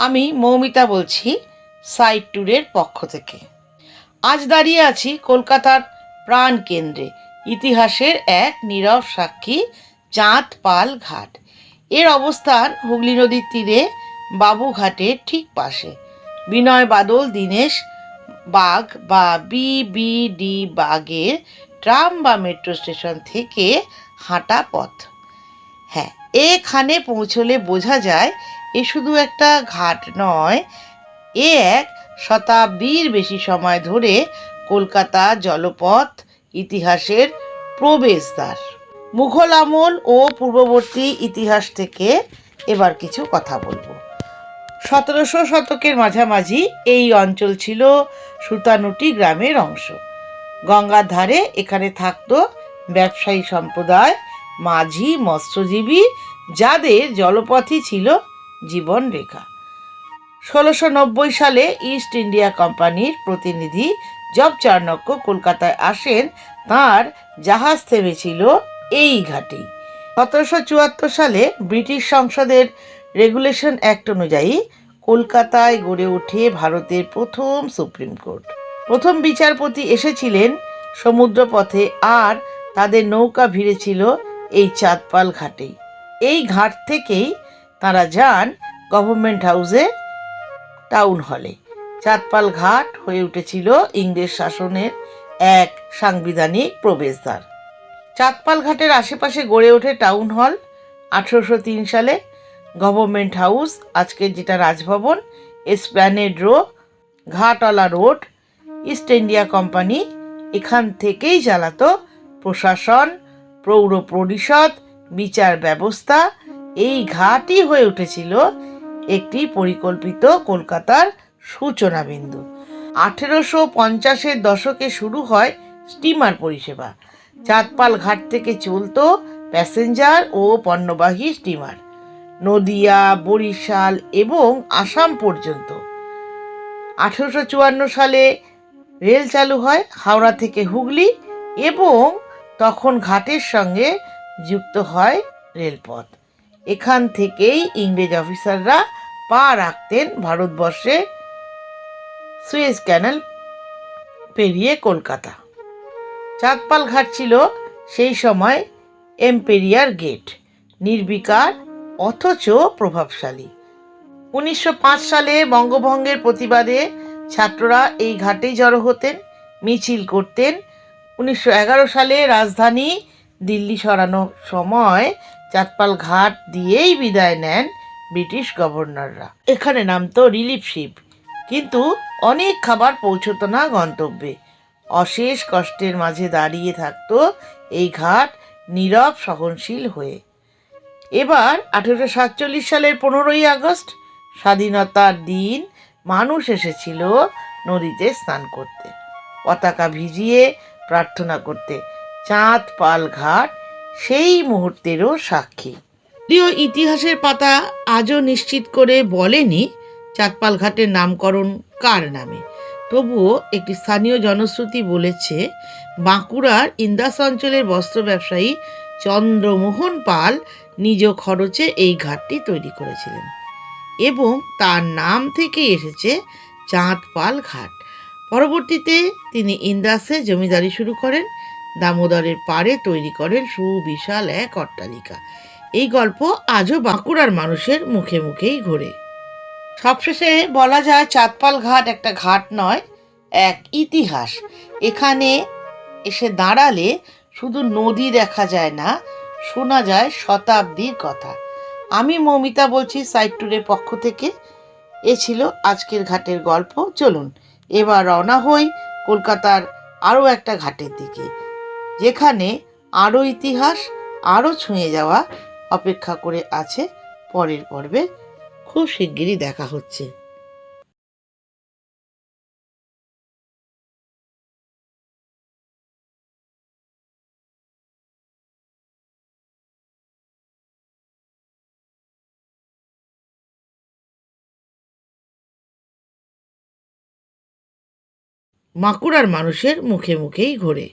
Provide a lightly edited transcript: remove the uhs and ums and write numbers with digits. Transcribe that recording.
আমি মৌমিতা বলছি সাইট ট্যুরের পক্ষ থেকে। আজ দাঁড়িয়ে আছি কলকাতার প্রাণ কেন্দ্রে, ইতিহাসের এক নীরব সাক্ষী চাঁদপাল ঘাট। এর অবস্থান হুগলি নদীর তীরে বাবুঘাটের ঠিক পাশে। বিনয় বাদল দীনেশ বাগ বা বিবিডি বাগের ট্রাম বা মেট্রো স্টেশন থেকে হাঁটা পথ। হ্যাঁ, এখানে পৌঁছলে বোঝা যায় এ শুধু একটা ঘাট নয়, এ এক শতাব্দীর বেশি সময় ধরে কলকাতা জলপথ ইতিহাসের প্রবেশদ্বার। মুঘল আমল ও পূর্ববর্তী ইতিহাস থেকে এবার কিছু কথা বলবো। 1700 শতকের মাঝামাঝি এই অঞ্চল ছিল সুতানুটি গ্রামের অংশ। গঙ্গার ধারে এখানে থাকতো ব্যবসায়ী সম্প্রদায়, মাঝি, মৎস্যজীবী, যাদের জলপথই ছিল জীবনরেখা। 1690 সালে ইস্ট ইন্ডিয়া কোম্পানির প্রতিনিধি জব চাণক্য কলকাতায় আসেন। তাঁর জাহাজ থেমেছিল এই ঘাটেই। 1774 সালে ব্রিটিশ সংসদের রেগুলেশন অ্যাক্ট অনুযায়ী কলকাতায় গড়ে ওঠে ভারতের প্রথম সুপ্রিম কোর্ট। প্রথম বিচারপতি এসেছিলেন সমুদ্রপথে, আর তাদের নৌকা ভিড়েছিল এই চাঁদপাল ঘাটেই। এই ঘাট থেকেই তারা যান গভর্নমেন্ট হাউসে, টাউন হলে। চাঁদপাল ঘাট হয়ে উঠেছিল ইংরেজ শাসনের এক সাংবিধানিক প্রবেশদ্বার। চাঁদপাল ঘাটের আশেপাশে গড়ে ওঠে টাউন হল 1803 সালে, গভর্নমেন্ট হাউস আজকের যেটা Raj Bhavan, Esplanade Row, Ghatwala Road. East India Company এখান থেকেই চালাতো প্রশাসন, পৌর পরিষদ, বিচার ব্যবস্থা। এই ঘাটই হয়ে উঠেছিল একটি পরিকল্পিত কলকাতার সূচনা বিন্দু। 1850-এর দশকে শুরু হয় স্টিমার পরিষেবা। চাঁদপাল ঘাট থেকে চলতো প্যাসেঞ্জার ও পণ্যবাহী স্টিমার নদিয়া, বরিশাল এবং আসাম পর্যন্ত। 1854 সালে রেল চালু হয় হাওড়া থেকে হুগলি, এবং তখন ঘাটের সঙ্গে যুক্ত হয় রেলপথ। এখান থেকেই ইংরেজ অফিসাররা পা রাখতেন ভারতবর্ষে সুয়েজ ক্যানাল পেরিয়ে কলকাতা। চাঁদপাল ঘাট ছিল সেই সময় এম্পেরিয়ার গেট, নির্বিকার অথচ প্রভাবশালী। 1905 সালে বঙ্গভঙ্গের প্রতিবাদে ছাত্ররা এই ঘাটেই জড়ো হতেন, মিছিল করতেন। 1911 সালে রাজধানী দিল্লি সরানোর সময় চাঁদপাল ঘাট দিয়েই বিদায় নেন ব্রিটিশ গভর্নররা। এখানে নামতো রিলিফ শিপ, কিন্তু অনেক খাবার পৌঁছতো না গন্তব্যে। অশেষ কষ্টের মাঝে দাঁড়িয়ে থাকতো এই ঘাট নীরব সহনশীল হয়ে। এবার 1847 সালের 15ই আগস্ট, স্বাধীনতার দিন, মানুষ এসেছিল নদীতে স্নান করতে, পতাকা ভিজিয়ে প্রার্থনা করতে। চাঁদপাল ঘাট সেই মুহূর্তেরও সাক্ষী। যদিও ইতিহাসের পাতা আজও নিশ্চিত করে বলেনি চাঁদপাল ঘাটের নামকরণ কার নামে, তবুও একটি স্থানীয় জনশ্রুতি বলেছে বাঁকুড়ার ইন্দাস অঞ্চলের বস্ত্র ব্যবসায়ী চন্দ্রমোহন পাল নিজ খরচে এই ঘাটটি তৈরি করেছিলেন, এবং তার নাম থেকে এসেছে চাঁদপাল ঘাট। পরবর্তীতে তিনি ইন্দাসে জমিদারি শুরু করেন, দামোদরের পাড়ে তৈরি করেন সুবিশাল এক অট্টালিকা। এই গল্প আজও বাঁকুড়ার মানুষের মুখে মুখেই ঘোরে। সবশেষে বলা যায় চাঁদপাল ঘাট একটা ঘাট নয়, এক ইতিহাস। এখানে এসে দাঁড়ালে শুধু নদী দেখা যায় না, শোনা যায় শতাব্দীর কথা। আমি মৌমিতা বলছি সাইট ট্যুরের পক্ষ থেকে। এ ছিল আজকের ঘাটের গল্প। চলুন এবার রওনা হই কলকাতার আরও একটা ঘাটের দিকে, যেখানে আরও ইতিহাস, আরও ছুঁয়ে যাওয়া অপেক্ষা করে আছে। পরের পর্বে খুব শিগগিরই দেখা হচ্ছে। বাঁকুড়ার মানুষের মুখে মুখেই ঘোরে।